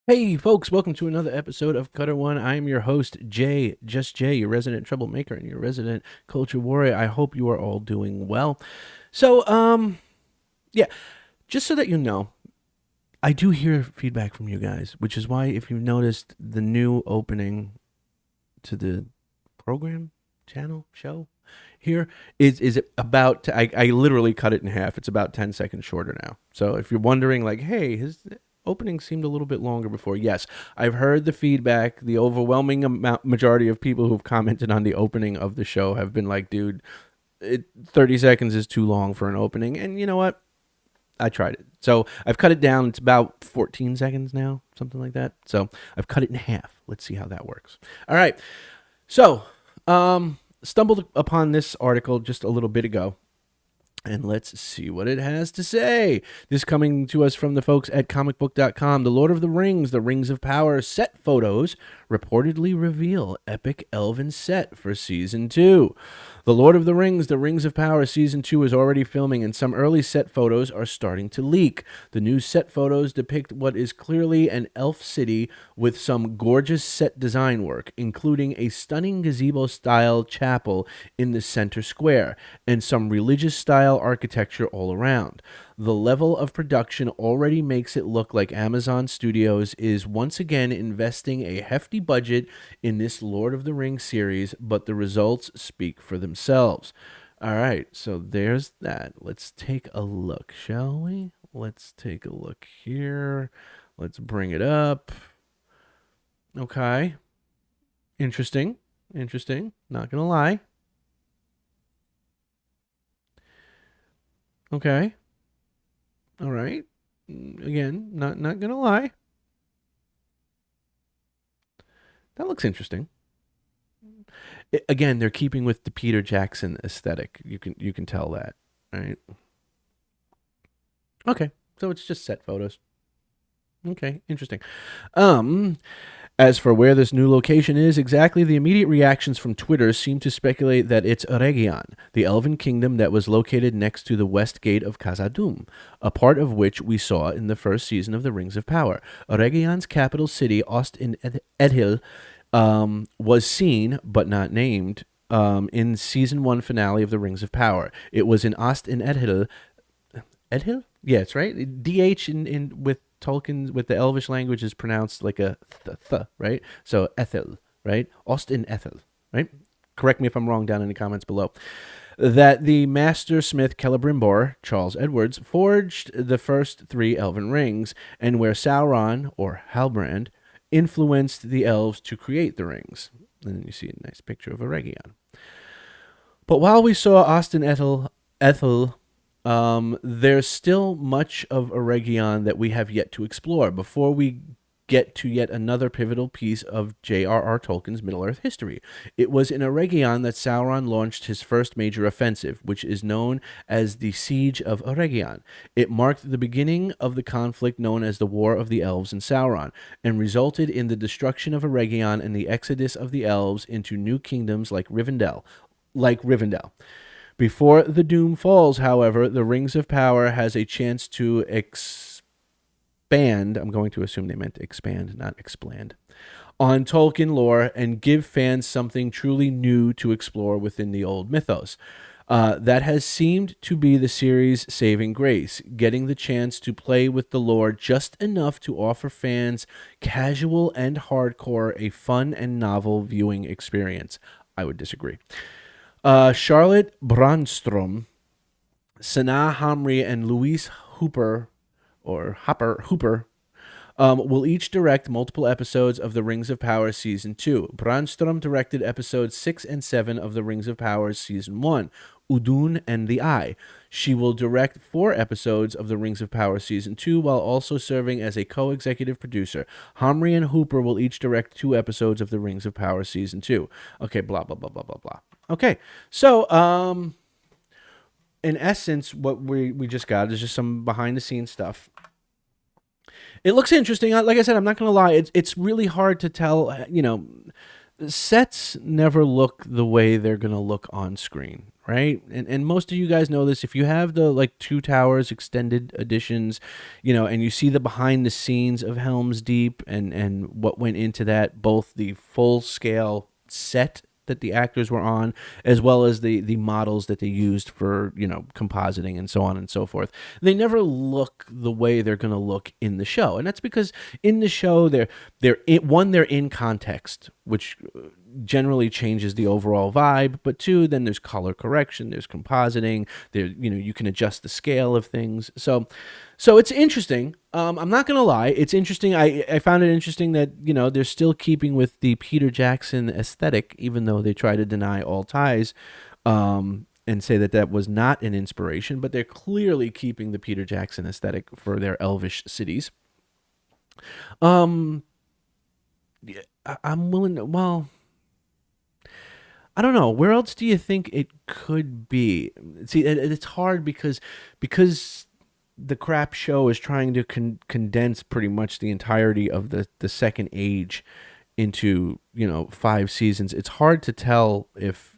Hey, folks, welcome to another episode of Cutter One. I am your host, Jay, just Jay, your resident troublemaker and your resident culture warrior. I hope you are all doing well. So, just so that you know, I do hear feedback from you guys, which is why if you've noticed the new opening to the program, channel, show here is about I literally cut it in half. It's about 10 seconds shorter now. So if you're wondering like, hey, his opening seemed a little bit longer before. Yes, I've heard the feedback. The overwhelming majority of people who've commented on the opening of the show have been like, dude, 30 seconds is too long for an opening. And you know what? I tried it. So I've cut it down. It's about 14 seconds now, something like that. So I've cut it in half. Let's see how that works. All right. So, stumbled upon this article just a little bit ago, and let's see what it has to say. This coming to us from the folks at comicbook.com. The Lord of the Rings, The Rings of Power set photos reportedly reveal epic elven set for season 2. The Lord of the Rings, The Rings of Power Season 2 is already filming, and some early set photos are starting to leak. The new set photos depict what is clearly an elf city with some gorgeous set design work, including a stunning gazebo-style chapel in the center square, and some religious-style architecture all around. The level of production already makes it look like Amazon Studios is once again investing a hefty budget in this Lord of the Rings series, but the results speak for themselves. All right, so there's that. Let's take a look, shall we? Let's take a look here. Let's bring it up. Okay. Interesting. Interesting. Not going to lie. Okay. All right. Again, not gonna lie. That looks interesting. Again, they're keeping with the Peter Jackson aesthetic. You can tell that, right? Okay, so it's just set photos. Okay, interesting. Um, As for where this new location is exactly, the immediate reactions from Twitter seem to speculate that it's Eregion, the elven kingdom that was located next to the west gate of Khazad-dûm, a part of which we saw in the first season of The Rings of Power. Eregion's capital city, Ost in Edhil, was seen, but not named, in season 1 finale of The Rings of Power. It was in Ost in Edhil. Edhil? Yeah, it's right. DH in with Tolkien with the Elvish language is pronounced like a right? So Ethel, right? Austin Ethel, right? Correct me if I'm wrong down in the comments below. That the master smith Celebrimbor, Charles Edwards, forged the first 3 elven rings, and where Sauron, or Halbrand, influenced the elves to create the rings. And then you see a nice picture of Eregion. But while we saw Austin Ethel, there's still much of Eregion that we have yet to explore before we get to yet another pivotal piece of J.R.R. Tolkien's Middle-earth history. It was in Eregion that Sauron launched his first major offensive, which is known as the Siege of Eregion. It marked the beginning of the conflict known as the War of the Elves and Sauron, and resulted in the destruction of Eregion and the exodus of the elves into new kingdoms like Rivendell. Before the doom falls, however, the Rings of Power has a chance to expand. I'm going to assume they meant expand, not expand. On Tolkien lore and give fans something truly new to explore within the old mythos. That has seemed to be the series' saving grace, getting the chance to play with the lore just enough to offer fans, casual and hardcore, a fun and novel viewing experience. I would disagree. Charlotte Brandstrom, Sanaa Hamri, and Louise Hooper, or Hooper, will each direct multiple episodes of The Rings of Power Season 2. Brandstrom directed episodes 6 and 7 of The Rings of Power Season 1, Udun and the Eye. She will direct 4 episodes of The Rings of Power Season 2 while also serving as a co-executive producer. Hamri and Hooper will each direct 2 episodes of The Rings of Power Season 2. Okay, blah, blah, blah, blah, blah, blah. Okay, so in essence, what we just got is just some behind the scenes stuff. It looks interesting. Like I said, I'm not gonna lie. It's really hard to tell. sets never look the way they're going to look on screen, right? And most of you guys know this. If you have the like Two Towers extended editions, and you see the behind the scenes of Helm's Deep and what went into that, both the full scale set that the actors were on, as well as the models that they used for compositing and so on and so forth. They never look the way they're going to look in the show, and that's because in the show they're in context, which generally changes the overall vibe. But two, then there's color correction, there's compositing, you can adjust the scale of things. So it's interesting. I'm not gonna lie, it's interesting. I found it interesting that they're still keeping with the Peter Jackson aesthetic, even though they try to deny all ties, and say that was not an inspiration. But they're clearly keeping the Peter Jackson aesthetic for their elvish cities. Yeah, I'm willing to, well, I don't know. Where else do you think it could be? See, it's hard because the crap show is trying to condense pretty much the entirety of the second age into 5 seasons. It's hard to tell if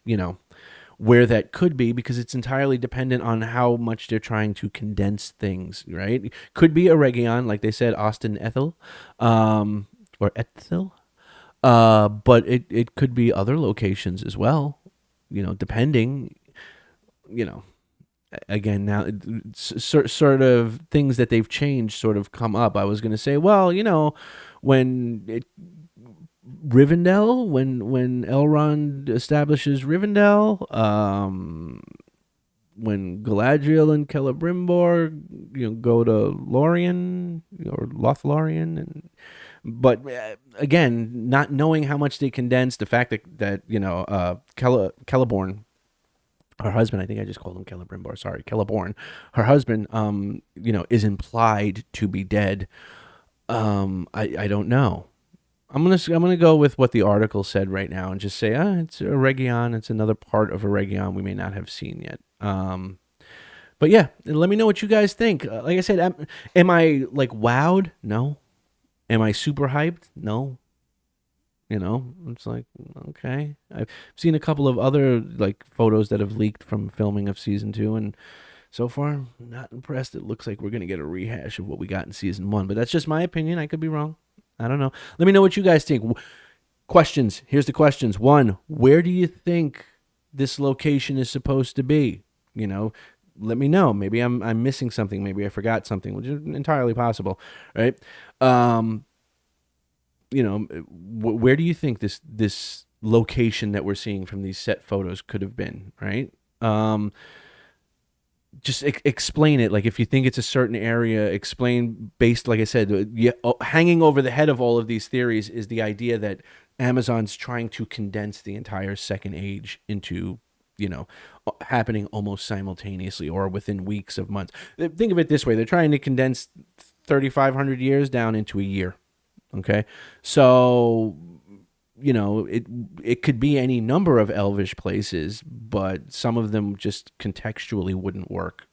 where that could be, because it's entirely dependent on how much they're trying to condense things. Right? Could be a Region, like they said, Austin Ethel, or Ethel. But it could be other locations as well, depending, again, now sort of things that they've changed sort of come up. I was going to say, well, when Rivendell, when Elrond establishes Rivendell, when Galadriel and Celebrimbor, go to Lorien or Lothlorien, but again, not knowing how much they condensed, the fact that Celeborn, her husband, I think I just called him Celebrimbor. Sorry, Celeborn, her husband, is implied to be dead. I don't know. I'm gonna go with what the article said right now and just say, it's a Region. It's another part of a Region we may not have seen yet. But yeah, let me know what you guys think. Like I said, am I like wowed? No. Am I super hyped? No. It's like, okay. I've seen a couple of other like photos that have leaked from filming of season 2, and so far, not impressed. It looks like we're gonna get a rehash of what we got in season 1, but that's just my opinion. I could be wrong. I don't know. Let me know what you guys think. Questions. Here's the questions. 1, where do you think this location is supposed to be? Let me know. Maybe I'm missing something. Maybe I forgot something, which is entirely possible, right? Where do you think this location that we're seeing from these set photos could have been, right? Just explain it. Like, if you think it's a certain area, explain based, like I said, hanging over the head of all of these theories is the idea that Amazon's trying to condense the entire second age into happening almost simultaneously or within weeks of months. Think of it this way. They're trying to condense 3,500 years down into a year. Okay. So, it could be any number of elvish places, but some of them just contextually wouldn't work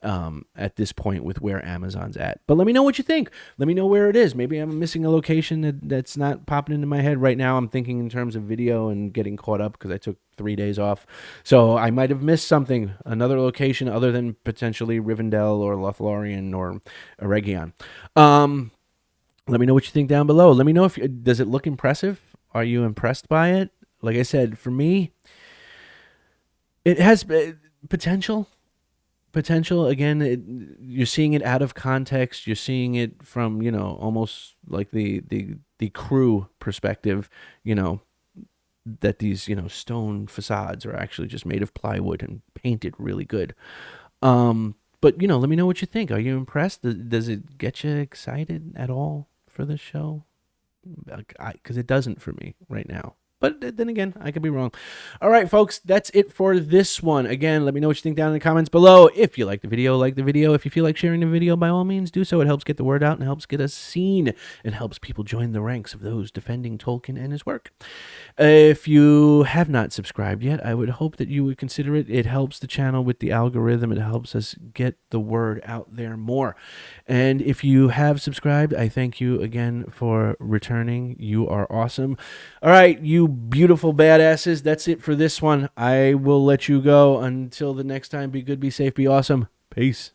at this point with where Amazon's at. But let me know what you think. Let me know where it is. Maybe I'm missing a location that's not popping into my head right now. I'm thinking in terms of video and getting caught up because I took 3 days off. So I might have missed something, another location other than potentially Rivendell or Lothlorien or Region. Let me know what you think down below. Let me know does it look impressive? Are you impressed by it? Like I said, for me, it has potential. Again, you're seeing it out of context. You're seeing it from almost like the crew perspective. That these stone facades are actually just made of plywood and painted really good. But let me know what you think. Are you impressed? Does it get you excited at all for this show? Because it doesn't for me right now. But then again, I could be wrong. All right, folks, that's it for this one. Again, let me know what you think down in the comments below. If you like the video, like the video. If you feel like sharing the video, by all means, do so. It helps get the word out and helps get us seen. It helps people join the ranks of those defending Tolkien and his work. If you have not subscribed yet, I would hope that you would consider it. It helps the channel with the algorithm. It helps us get the word out there more. And if you have subscribed, I thank you again for returning. You are awesome. All right, you you beautiful badasses. That's it for this one. I will let you go until the next time. Be good, be safe, be awesome. Peace.